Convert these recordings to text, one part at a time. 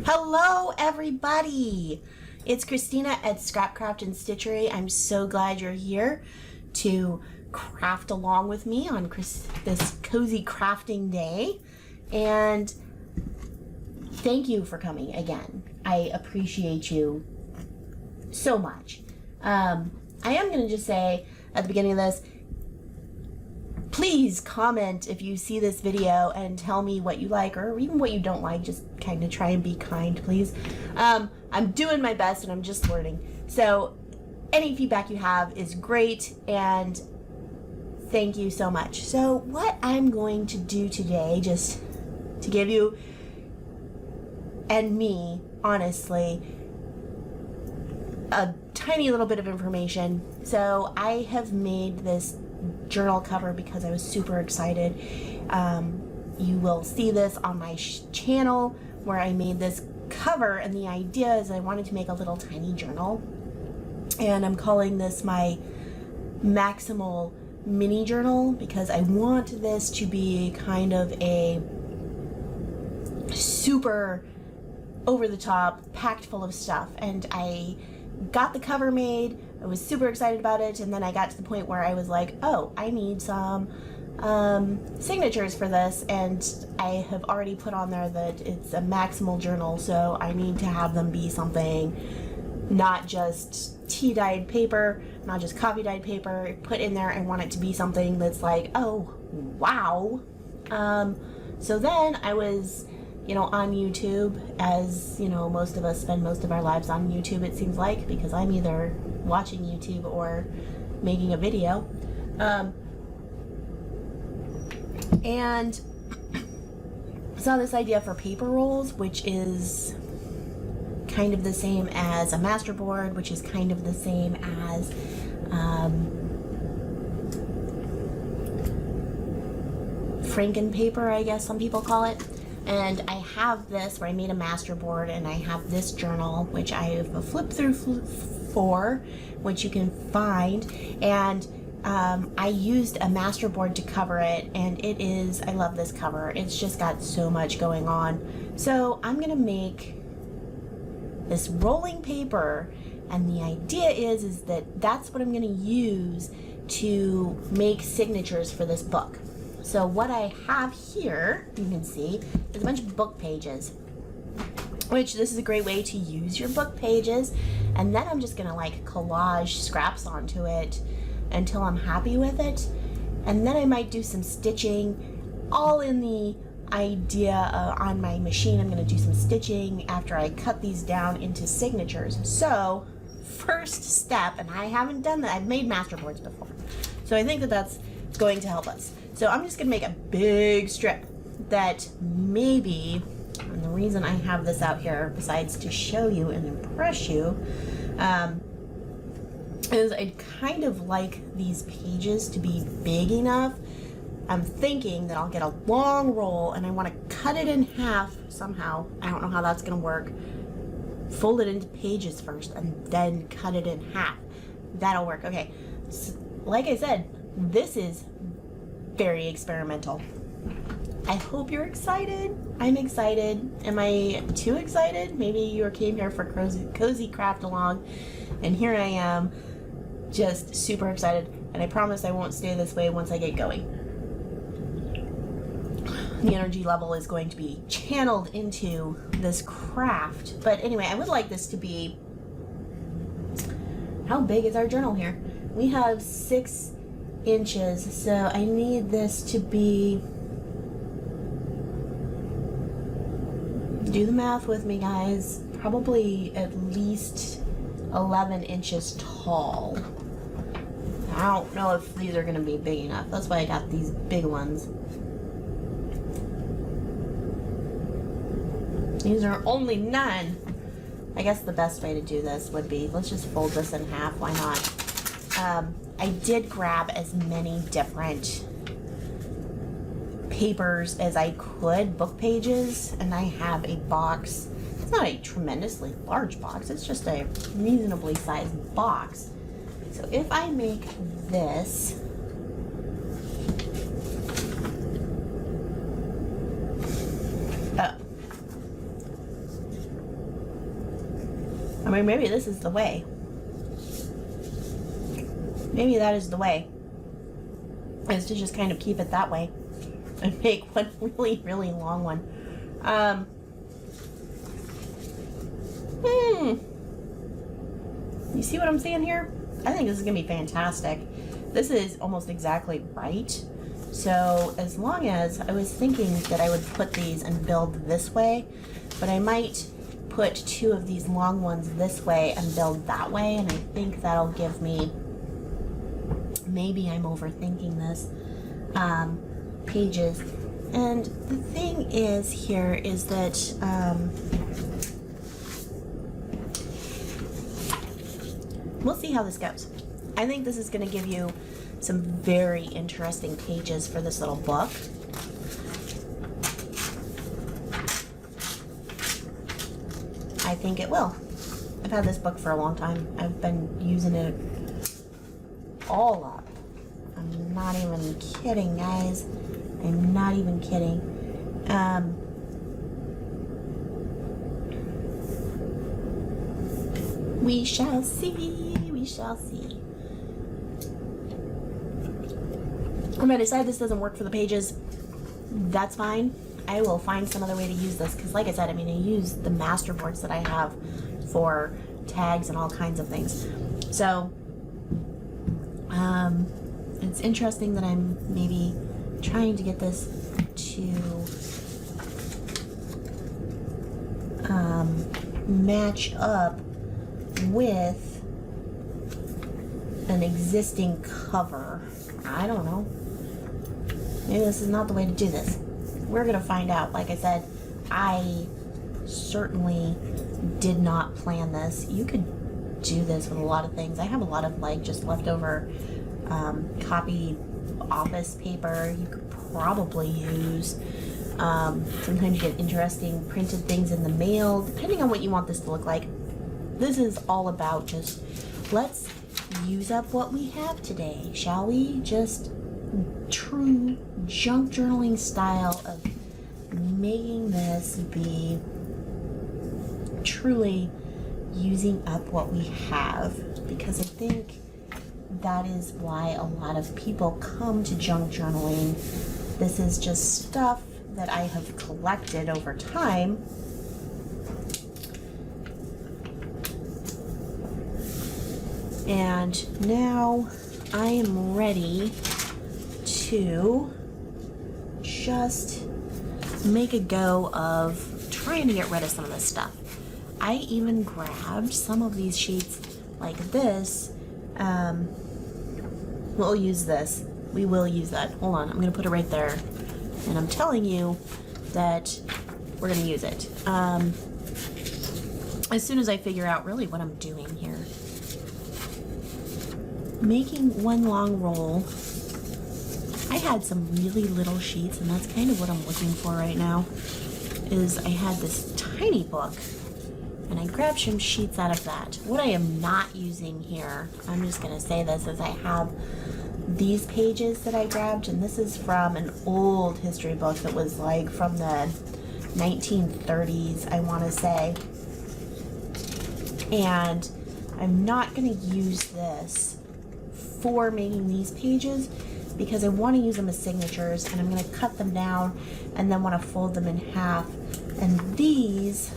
Hello everybody! It's Christina at Scrapcraft and Stitchery. I'm so glad you're here to craft along with me on this cozy crafting day. And thank you for coming again. I appreciate you so much. I am going to just say at the beginning of this, please comment if you see this video and tell me what you like or even what you don't like. Just kind of try and be kind, please. I'm doing my best and I'm just learning. So any feedback you have is great, and thank you so much. So what I'm going to do today, just to give you and me, honestly, a tiny little bit of information. So I have made this journal cover because I was super excited. You will see this on my channel where I made this cover, and the idea is I wanted to make a little tiny journal, and I'm calling this my Maximal Mini Journal because I want this to be kind of a super over the top, packed full of stuff. And I got the cover made, I was super excited about it, and then I got to the point where I was like, oh, I need some signatures for this, and I have already put on there that it's a maximal journal, so I need to have them be something not just tea-dyed paper, not just coffee-dyed paper. Put in there, I want it to be something that's like, oh, wow. So then I was, on YouTube, as, most of us spend most of our lives on YouTube, it seems like, because I'm either watching YouTube or making a video. And saw this idea for paper rolls, which is kind of the same as a masterboard, which is kind of the same as frankenpaper, I guess some people call it. And I have this where I made a masterboard, and I have this journal, which I have a flip through for, which you can find. And I used a masterboard to cover it, and I love this cover. It's just got so much going on. So I'm gonna make this rolling paper, and the idea is that that's what I'm gonna use to make signatures for this book. So what I have here, you can see, is a bunch of book pages, which this is a great way to use your book pages. And then I'm just gonna collage scraps onto it until I'm happy with it. And then I might do some stitching, all in the idea on my machine. I'm gonna do some stitching after I cut these down into signatures. So first step, and I haven't done that, I've made masterboards before, so I think that that's going to help us. So I'm just gonna make a big strip that maybe, and the reason I have this out here, besides to show you and impress you, is I'd kind of like these pages to be big enough. I'm thinking that I'll get a long roll, and I want to cut it in half somehow. I don't know how that's gonna work. Fold it into pages first and then cut it in half. That'll work. Okay, so, like I said, this is very experimental. I hope you're excited. I'm excited. Am I too excited? Maybe you came here for cozy craft along, and here I am, just super excited. And I promise I won't stay this way once I get going. The energy level is going to be channeled into this craft. But anyway, I would like this to be, how big is our journal here? We have 6 inches, so I need this to be, do the math with me guys, probably at least 11 inches tall. I don't know if these are going to be big enough. That's why I got these big ones. These are only 9. I guess the best way to do this would be, let's just fold this in half. Why not? I did grab as many different papers as I could, book pages, and I have a box. It's not a tremendously large box, it's just a reasonably sized box. So if I make this, I mean, maybe this is the way. Maybe that is the way. Is to just kind of keep it that way. And make one really, really long one. You see what I'm saying here? I think this is going to be fantastic. This is almost exactly right. So as long as I was thinking that I would put these and build this way, but I might put 2 of these long ones this way and build that way, and I think that'll give me, maybe I'm overthinking this, pages. And the thing is here is that we'll see how this goes. I think this is going to give you some very interesting pages for this little book. I think it will. I've had this book for a long time. I've been using it all up. I'm not even kidding, guys. I'm not even kidding. We shall see. We shall see. If I decide this doesn't work for the pages, that's fine. I will find some other way to use this, because like I said, I mean, I use the master boards that I have for tags and all kinds of things. So it's interesting that I'm maybe trying to get this to match up with an existing cover. I don't know. Maybe this is not the way to do this. We're gonna find out. Like I said, I certainly did not plan this. You could do this with a lot of things. I have a lot of like just leftover copy office paper you could probably use. Sometimes you get interesting printed things in the mail, depending on what you want this to look like. This is all about just, let's use up what we have today, shall we? Just true junk journaling style of making this be truly using up what we have, because I think that is why a lot of people come to junk journaling. This is just stuff that I have collected over time. And now I am ready to just make a go of trying to get rid of some of this stuff. I even grabbed some of these sheets like this. We'll use this. We will use that. Hold on, I'm gonna put it right there. And I'm telling you that we're gonna use it. As soon as I figure out really what I'm doing here. Making one long roll. I had some really little sheets, and that's kind of what I'm looking for right now, is I had this tiny book, and I grabbed some sheets out of that. What I am not using here, I'm just gonna say this, is I have these pages that I grabbed, and this is from an old history book that was like from the 1930s, I want to say. And I'm not going to use this for making these pages because I want to use them as signatures, and I'm going to cut them down and then want to fold them in half. And these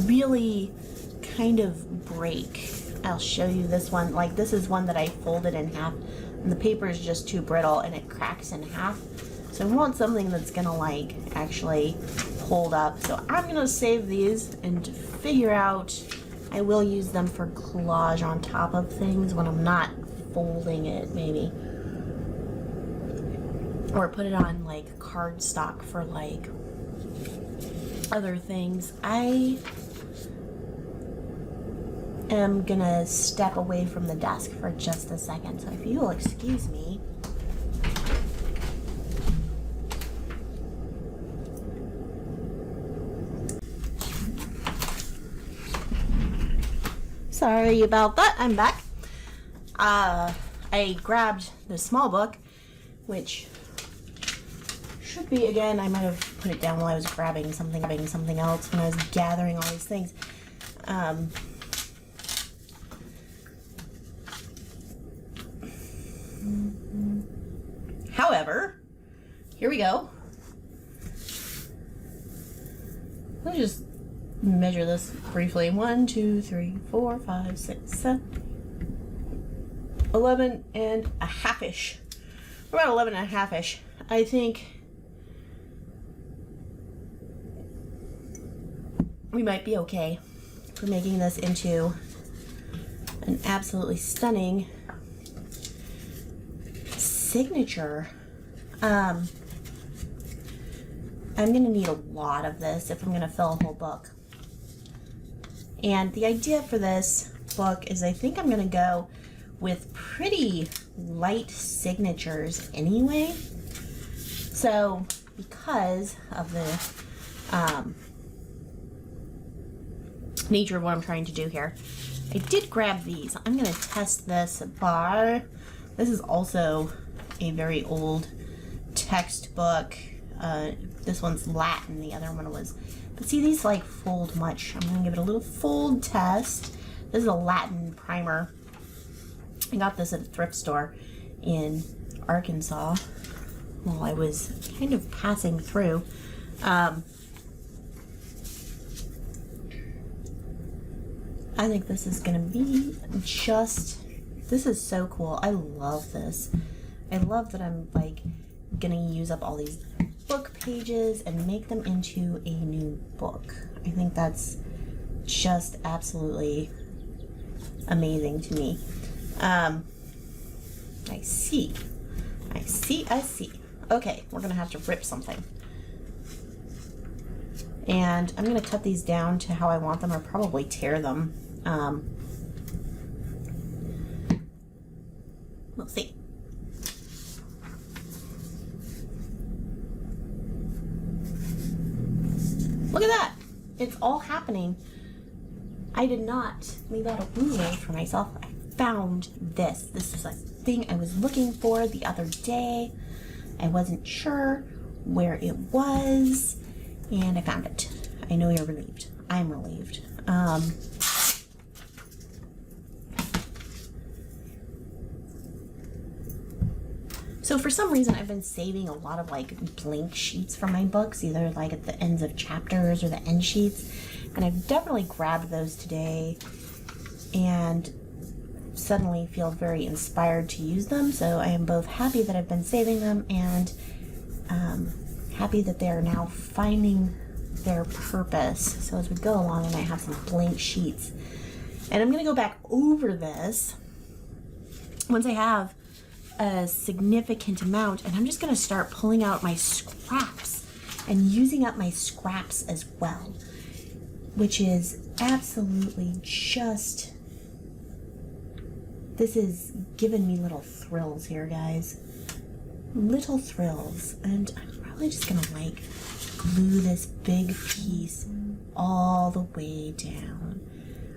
really kind of break. I'll show you this one. Like, this is one that I folded in half, and the paper is just too brittle and it cracks in half. So I want something that's gonna like actually hold up. So I'm gonna save these and figure out, I will use them for collage on top of things when I'm not folding it, maybe. Or put it on like cardstock for like other things. I am gonna step away from the desk for just a second, so if you will excuse me. Sorry about that, I'm back. I grabbed the small book, which should be, again, I might have put it down while I was grabbing something else when I was gathering all these things. However, here we go. Let's just measure this briefly. 1, 2, 3, 4, 5, 6, 7, 11 and a half-ish. We're about 11 and a half-ish. I think we might be okay for making this into an absolutely stunning signature. I'm gonna need a lot of this if I'm gonna fill a whole book. And the idea for this book is I think I'm gonna go with pretty light signatures anyway. So because of the nature of what I'm trying to do here, I did grab these. I'm gonna test this by, this is also a very old textbook. This one's Latin, the other one was, but see, these like fold much. I'm gonna give it a little fold test. This is a Latin primer. I got this at a thrift store in Arkansas while I was kind of passing through. I think this is gonna be just, this is so cool. I love this. I love that I'm like gonna use up all these book pages and make them into a new book. I think that's just absolutely amazing to me. I see. Okay, we're gonna have to rip something. And I'm gonna cut these down to how I want them, or probably tear them. We'll see. Look at that! It's all happening. I did not leave out a ruler for myself. I found this. This is a thing I was looking for the other day. I wasn't sure where it was, and I found it. I know you're relieved. I'm relieved. So for some reason, I've been saving a lot of like blank sheets for my books, either like at the ends of chapters or the end sheets. And I've definitely grabbed those today and suddenly feel very inspired to use them. So I am both happy that I've been saving them and happy that they are now finding their purpose. So as we go along, I might have some blank sheets. And I'm going to go back over this once I have a significant amount, and I'm just going to start pulling out my scraps and using up my scraps as well, which is absolutely just, this is giving me little thrills here, guys. Little thrills. And I'm probably just going to like glue this big piece all the way down.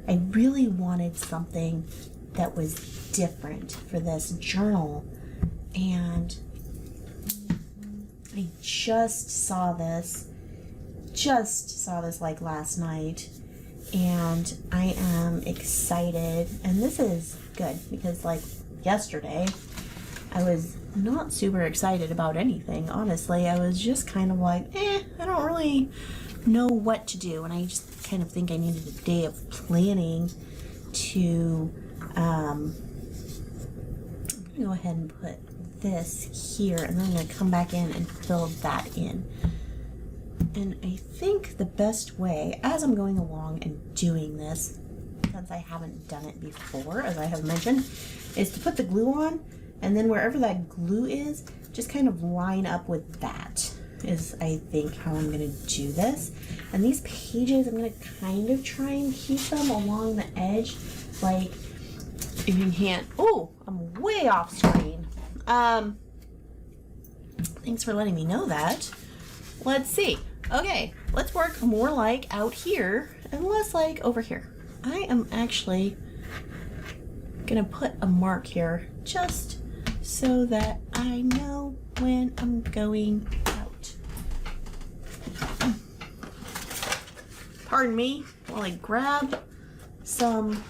I really wanted something that was different for this journal, and I just saw this like last night, and I am excited. And this is good because like yesterday I was not super excited about anything, honestly. I was just kind of like, I don't really know what to do, and I just kind of think I needed a day of planning to I'm gonna go ahead and put this here, and then I'm gonna come back in and fill that in. And I think the best way, as I'm going along and doing this, since I haven't done it before, as I have mentioned, is to put the glue on, and then wherever that glue is, just kind of line up with that, is I think how I'm gonna do this. And these pages, I'm gonna kind of try and keep them along the edge, like, if you can't, oh, I'm way off screen. Thanks for letting me know that. Let's see. Okay, let's work more like out here and less like over here. I am actually gonna put a mark here just so that I know when I'm going out. Pardon me while I grab some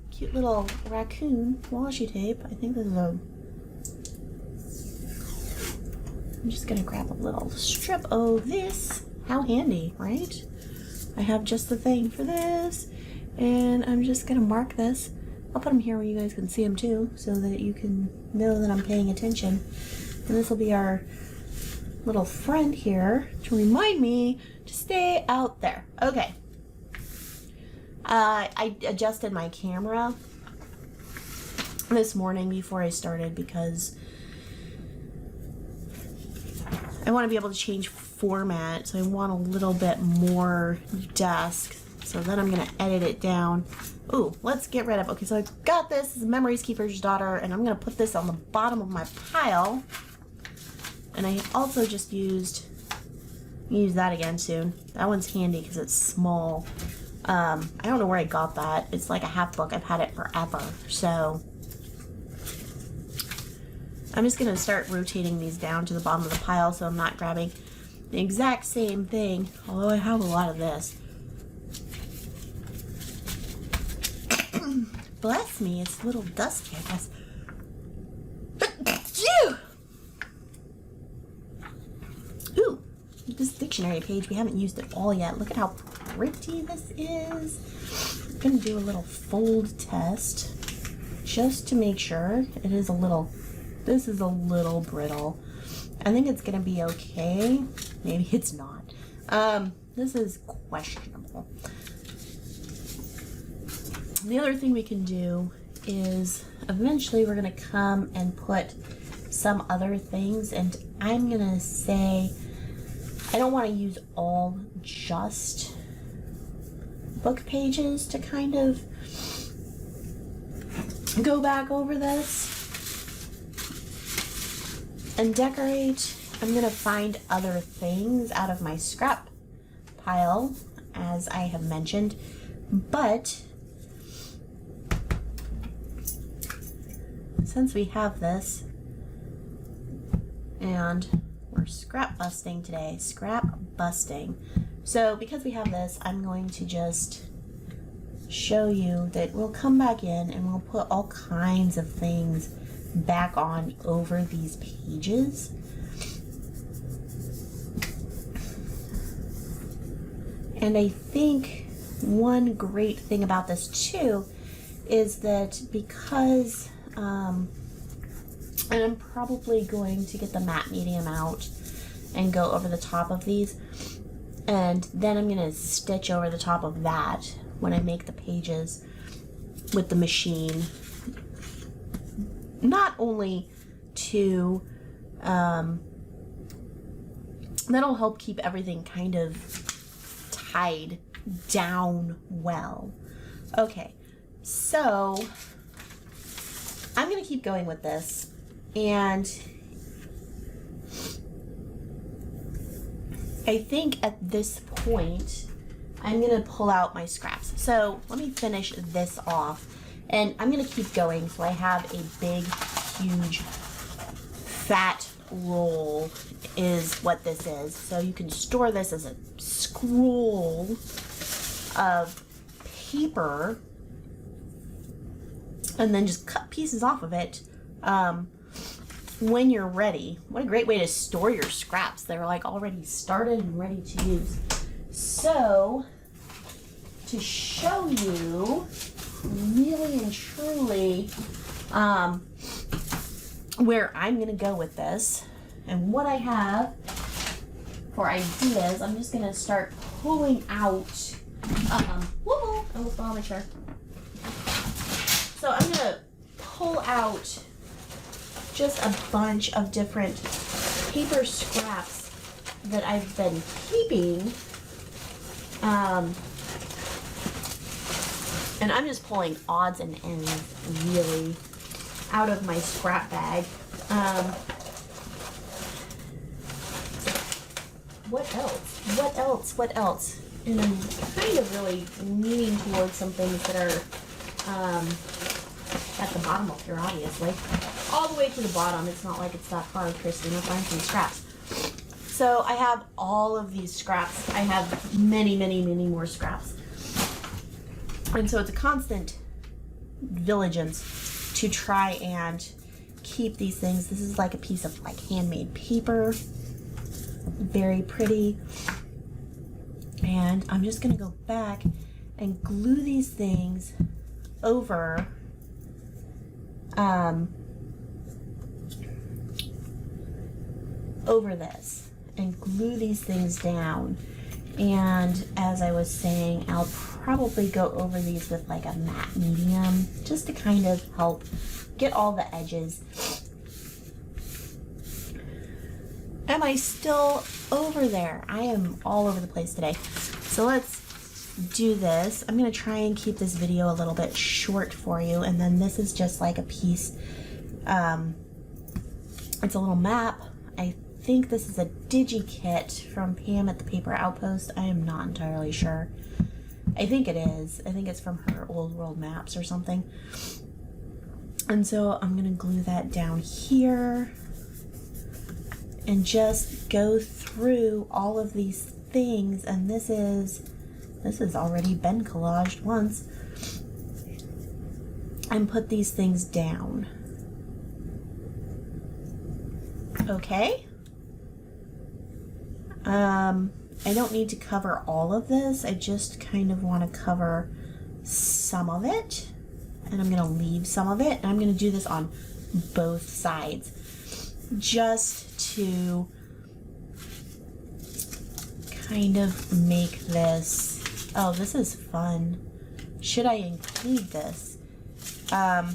cute little raccoon washi tape. I think this is a... I'm just gonna grab a little strip of this. How handy, right? I have just the thing for this, and I'm just gonna mark this. I'll put them here where you guys can see them too, so that you can know that I'm paying attention. And this will be our little friend here to remind me to stay out there. Okay. I adjusted my camera this morning before I started because I want to be able to change format, so I want a little bit more desk. So then I'm going to edit it down. Ooh, let's get rid of, okay, so I've got this is Memories Keeper's Daughter, and I'm going to put this on the bottom of my pile. And I also just use that again soon. That one's handy because it's small. I don't know where I got that. It's like a half book. I've had it forever. So I'm just going to start rotating these down to the bottom of the pile so I'm not grabbing the exact same thing, although I have a lot of this. Bless me, it's a little dusty, I guess. Ooh, this dictionary page, we haven't used it all yet. Look at how pretty this is. I'm gonna do a little fold test just to make sure. It is a little, this is a little brittle. I think it's gonna be okay. Maybe it's not. This is questionable. The other thing we can do is eventually we're gonna come and put some other things, and I'm gonna say I don't want to use all just book pages to kind of go back over this and decorate. I'm gonna find other things out of my scrap pile, as I have mentioned, but since we have this and we're scrap busting today, so because we have this, I'm going to just show you that we'll come back in and we'll put all kinds of things back on over these pages. And I think one great thing about this too is that because and I'm probably going to get the matte medium out and go over the top of these, and then I'm going to stitch over the top of that when I make the pages with the machine, not only to that'll help keep everything kind of tied down well. Okay, so I'm gonna keep going with this, and I think at this point I'm gonna pull out my scraps. So let me finish this off, and I'm gonna keep going. So I have a big, huge, fat roll is what this is. So you can store this as a scroll of paper and then just cut pieces off of it when you're ready. What a great way to store your scraps. They're like already started and ready to use. So to show you really and truly where I'm gonna go with this and what I have for ideas, I'm just gonna start pulling out whoa, I almost fell on my chair. So I'm gonna pull out just a bunch of different paper scraps that I've been keeping, and I'm just pulling odds and ends really out of my scrap bag. What else? And I'm kind of really leaning towards some things that are at the bottom up here, obviously. All the way to the bottom. It's not like it's that hard, Kristen. We'll find some scraps. So I have all of these scraps. I have many, many, many more scraps. And so it's a constant diligence to try and keep these things. This is like a piece of like handmade paper. Very pretty. And I'm just gonna go back and glue these things over over this and glue these things down. And as I was saying, I'll probably go over these with like a matte medium just to kind of help get all the edges. Am I still over there? I am all over the place today. So let's do this. I'm going to try and keep this video a little bit short for you. And then this is just like a piece. It's a little map. I think this is a digi-kit from Pam at the Paper Outpost. I am not entirely sure. I think it is. I think it's from her Old World Maps or something. And so I'm going to glue that down here and just go through all of these things. And this has already been collaged once. And put these things down. Okay. I don't need to cover all of this. I just kind of want to cover some of it. And I'm going to leave some of it. And I'm going to do this on both sides. Just to kind of make this... Oh, this is fun. Should I include this? I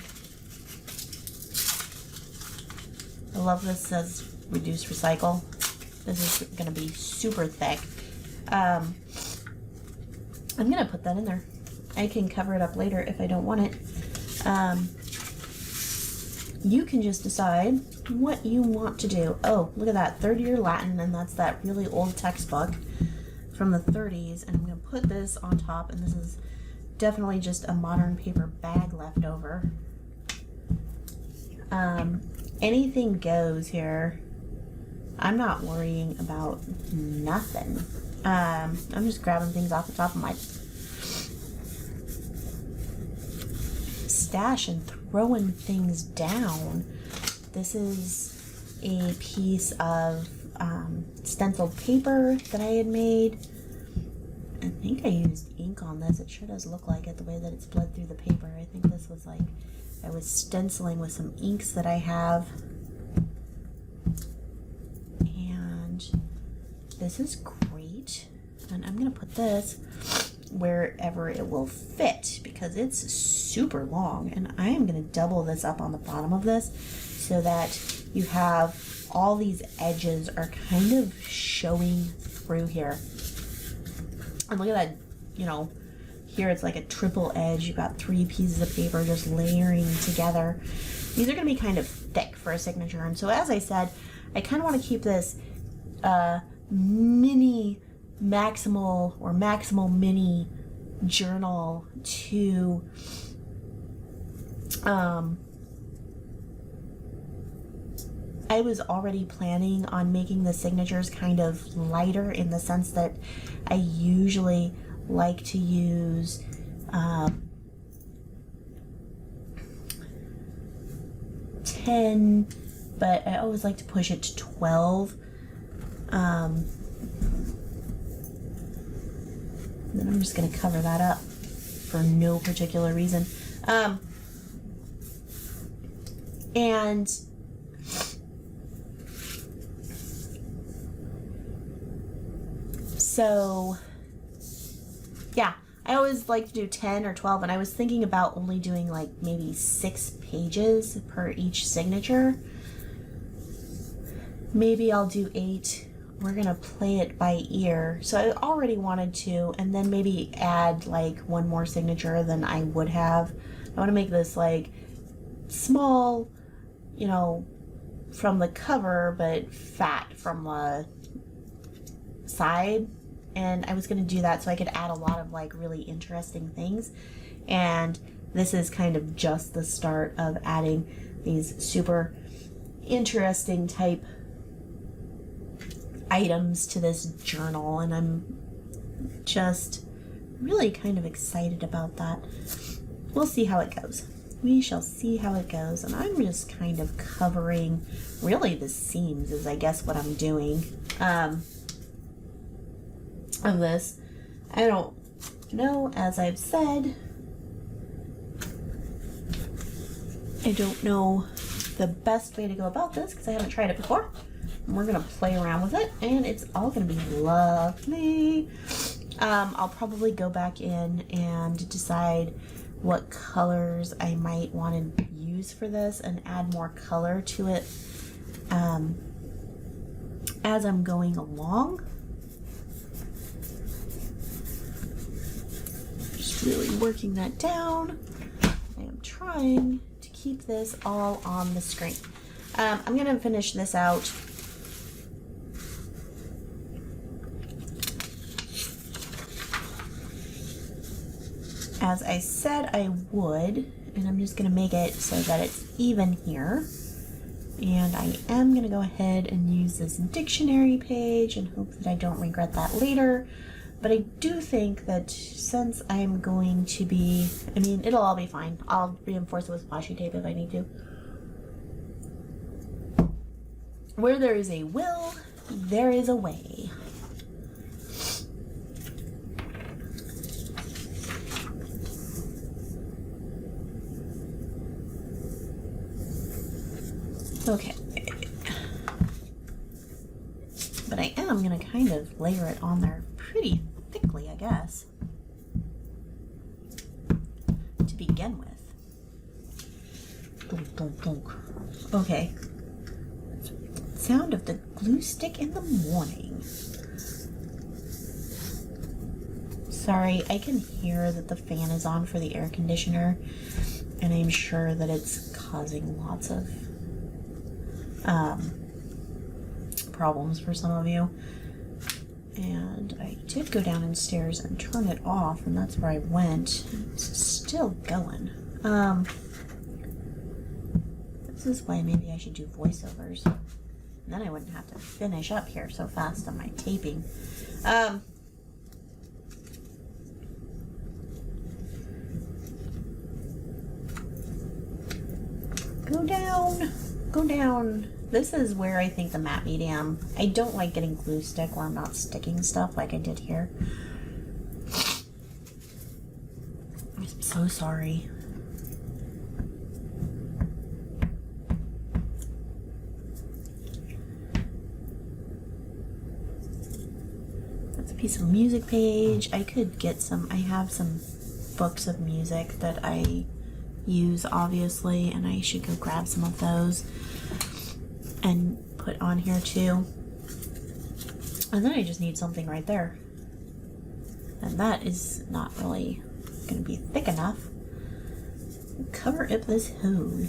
love this. Says reduce, recycle. This is going to be super thick. I'm going to put that in there. I can cover it up later if I don't want it. You can just decide what you want to do. Oh, look at that. Third year Latin, and that's that really old textbook from the 30s. And I'm going to put this on top, and this is definitely just a modern paper bag left over. Anything goes here. I'm not worrying about nothing. I'm just grabbing things off the top of my stash and throwing things down. This is a piece of stenciled paper that I had made. I think I used ink on this. It sure does look like it the way that it's bled through the paper. I think this was like, I was stenciling with some inks that I have. And this is great. And I'm going to put this wherever it will fit because it's super long. And I am going to double this up on the bottom of this so that you have all these edges are kind of showing through here. And look at that, you know, here it's like a triple edge. You've got 3 pieces of paper just layering together. These are going to be kind of thick for a signature. And so as I said, I kind of want to keep this mini Maximal Mini journal to I was already planning on making the signatures kind of lighter in the sense that I usually like to use 10, but I always like to push it to 12. Then I'm just going to cover that up for no particular reason. And so, yeah, I always like to do 10 or 12, and I was thinking about only doing like maybe 6 pages per each signature. Maybe I'll do 8. We're gonna play it by ear. So I already wanted to, and then maybe add like 1 more signature than I would have. I want to make this like small, you know, from the cover, but fat from the side. And I was gonna do that so I could add a lot of like really interesting things. And this is kind of just the start of adding these super interesting type items to this journal, and I'm just really kind of excited about that. We'll see how it goes. We shall see how it goes, and I'm just kind of covering really the seams is I guess what I'm doing of this. I don't know, as I've said, I don't know the best way to go about this because I haven't tried it before. And we're gonna play around with it, and it's all gonna be lovely. I'll probably go back in and decide what colors I might want to use for this and add more color to it as I'm going along. Just really working that down. I am trying to keep this all on the screen. I'm going to finish this out. As I said I would, and I'm just going to make it so that it's even here. And I am going to go ahead and use this dictionary page and hope that I don't regret that later. But I do think that since I'm going to be, I mean, it'll all be fine. I'll reinforce it with washi tape if I need to. Where there is a will, there is a way. Okay, but I am going to kind of layer it on there pretty thickly, I guess, to begin with. Dunk, dunk, dunk. Okay, sound of the glue stick in the morning. Sorry, I can hear that the fan is on for the air conditioner, and I'm sure that it's causing lots of problems for some of you. And I did go downstairs and turn it off, and that's where I went. It's still going. This is why maybe I should do voiceovers. And then I wouldn't have to finish up here so fast on my taping. Go down. Go down. This is where I think the matte medium. I don't like getting glue stick where I'm not sticking stuff like I did here. I'm so sorry. That's a piece of music page. I could get some, I have some books of music that I use obviously, and I should go grab some of those and put on here too. And then I just need something right there, and that is not really going to be thick enough. Cover up this hole.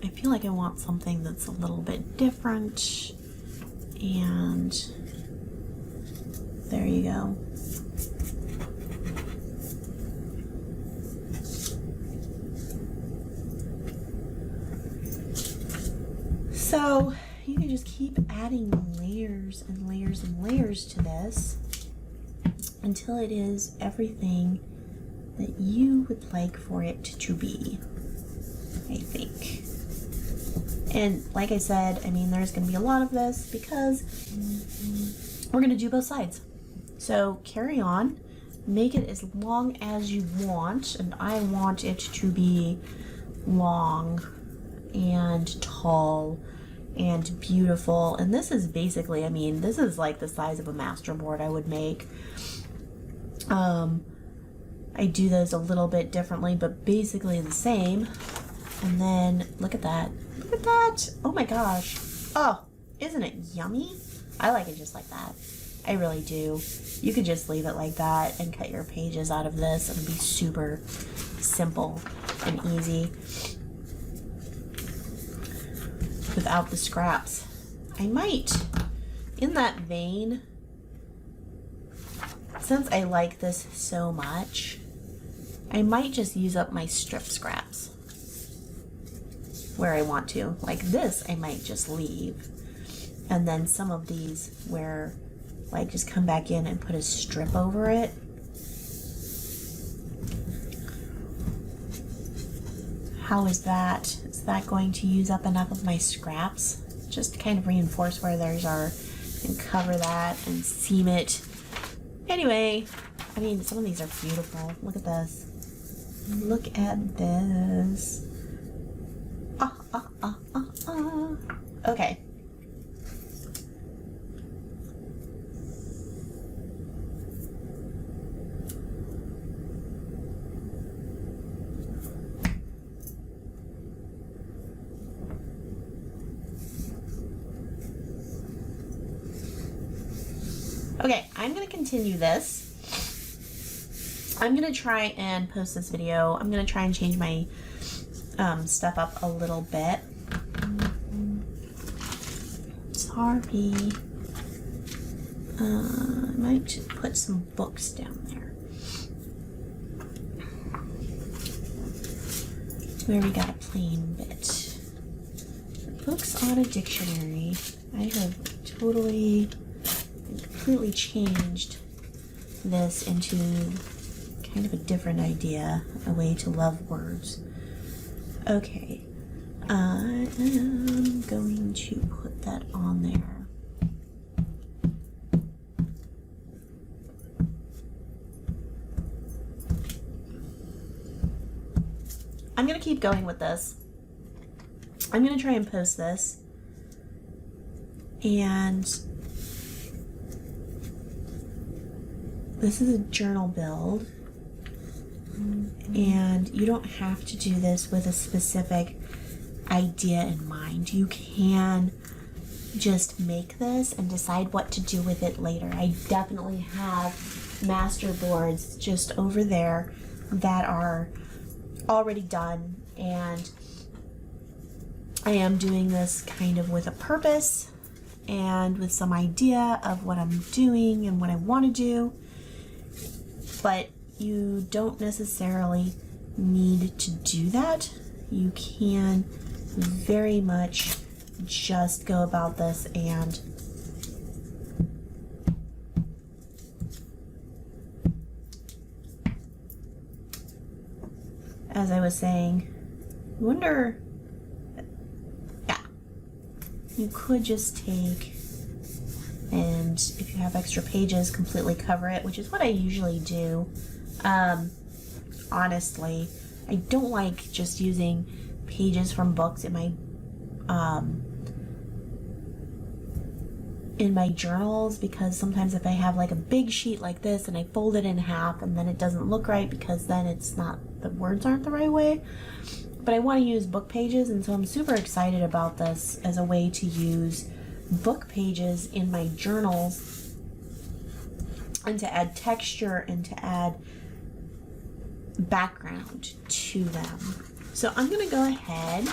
I feel like I want something that's a little bit different, and there you go. So you can just keep adding layers and layers and layers to this until it is everything that you would like for it to be, I think. And like I said, I mean, there's going to be a lot of this because we're going to do both sides. So carry on, make it as long as you want, and I want it to be long and tall and beautiful. And this is basically, I mean, this is like the size of a masterboard I would make. I do those a little bit differently, but basically the same. And then look at that. Look at that. Oh my gosh. Oh, isn't it yummy? I like it just like that. I really do. You could just leave it like that and cut your pages out of this. It'll be super simple and easy without the scraps. I might, in that vein, since I like this so much, I might just use up my strip scraps. where I want to. Like this, I might just leave. And then some of these where, like, just come back in and put a strip over it. How is that? Is that going to use up enough of my scraps? Just to kind of reinforce where theirs are and cover that and seam it. Anyway, I mean, some of these are beautiful. Look at this. Look at this. Okay. Okay, I'm going to continue this. I'm going to try and post this video. I'm going to try and change my stuff up a little bit. Sorry. I might put some books down there. Where we got a plain bit. Books on a dictionary. I have totally completely changed this into kind of a different idea, a way to love words. Okay, I am going to put that on there. I'm going to keep going with this. I'm going to try and post this. And this is a journal build, and you don't have to do this with a specific idea in mind. You can just make this and decide what to do with it later. I definitely have master boards just over there that are already done, and I am doing this kind of with a purpose and with some idea of what I'm doing and what I want to do. But you don't necessarily need to do that. You can very much just go about this and as I was saying, I wonder, yeah, you could just take, and if you have extra pages, completely cover it, which is what I usually do. Honestly, I don't like just using pages from books in my journals, because sometimes if I have like a big sheet like this and I fold it in half, and then it doesn't look right because then it's not, the words aren't the right way. But I want to use book pages, and so I'm super excited about this as a way to use book pages in my journals and to add texture and to add background to them. So I'm going to go ahead,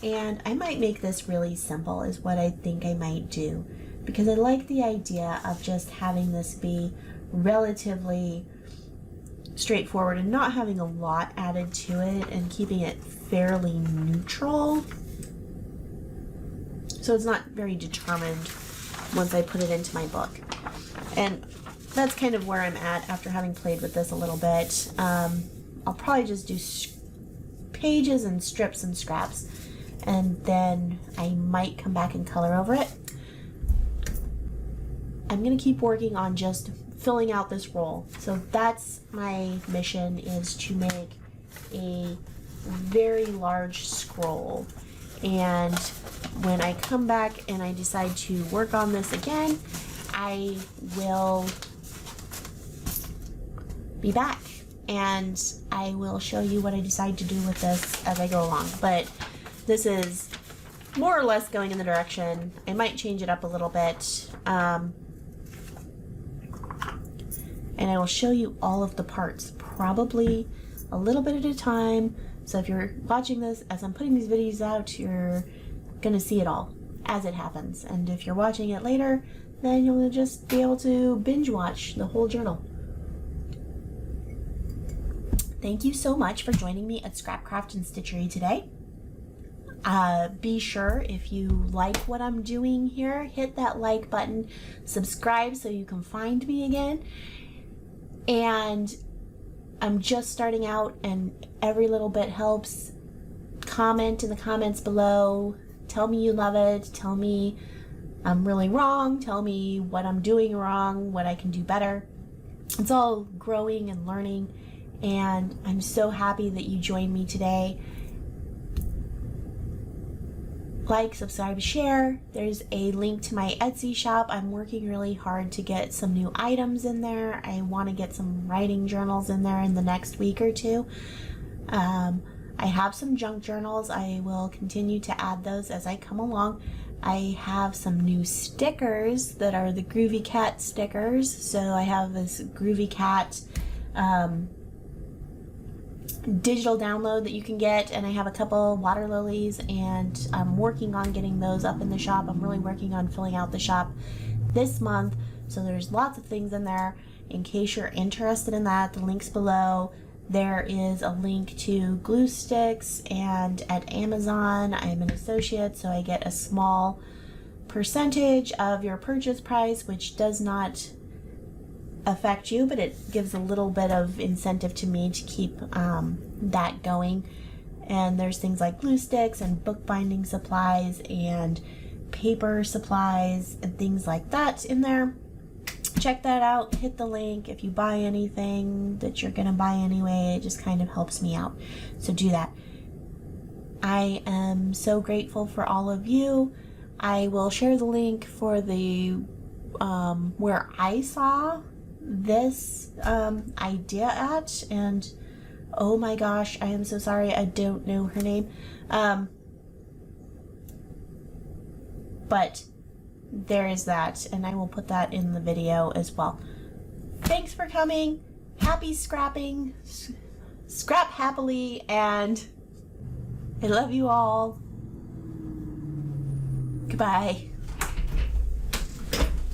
and I might make this really simple is what I think I might do, because I like the idea of just having this be relatively straightforward and not having a lot added to it and keeping it fairly neutral. So it's not very determined once I put it into my book. And that's kind of where I'm at after having played with this a little bit. I'll probably just do pages and strips and scraps, and then I might come back and color over it. I'm going to keep working on just filling out this roll. So that's my mission, is to make a very large scroll. And when I come back and I decide to work on this again, I will be back and I will show you what I decide to do with this as I go along. But this is more or less going in the direction. I might change it up a little bit. And I will show you all of the parts, probably a little bit at a time. So if you're watching this as I'm putting these videos out, you're gonna see it all as it happens. And if you're watching it later, then you'll just be able to binge watch the whole journal. Thank you so much for joining me at Scrapcraft and Stitchery today. Be sure, if you like what I'm doing here, hit that like button, subscribe so you can find me again. And I'm just starting out and every little bit helps. Comment in the comments below. Tell me you love it. Tell me I'm really wrong. Tell me what I'm doing wrong, what I can do better. It's all growing and learning, and I'm so happy that you joined me today. Like, subscribe, share. There's a link to my Etsy shop. I'm working really hard to get some new items in there. I want to get some writing journals in there in the next week or two. I have some junk journals. I will continue to add those as I come along. I have some new stickers that are the Groovy Cat stickers. So I have this Groovy Cat digital download that you can get, and I have a couple water lilies, and I'm working on getting those up in the shop. I'm really working on filling out the shop this month, so there's lots of things in there. In case you're interested in that, the link's below. There is a link to glue sticks, and at Amazon I'm an associate, so I get a small percentage of your purchase price, which does not affect you, but it gives a little bit of incentive to me to keep that going. And there's things like glue sticks and bookbinding supplies and paper supplies and things like that in there. Check that out. Hit the link. If you buy anything that you're gonna buy anyway, it just kind of helps me out, so do that. I am so grateful for all of you. I will share the link for the where I saw this idea at, and oh my gosh, I am so sorry, I don't know her name, but there is that, and I will put that in the video as well. Thanks for coming. Happy scrapping. Scrap happily, and I love you all. Goodbye.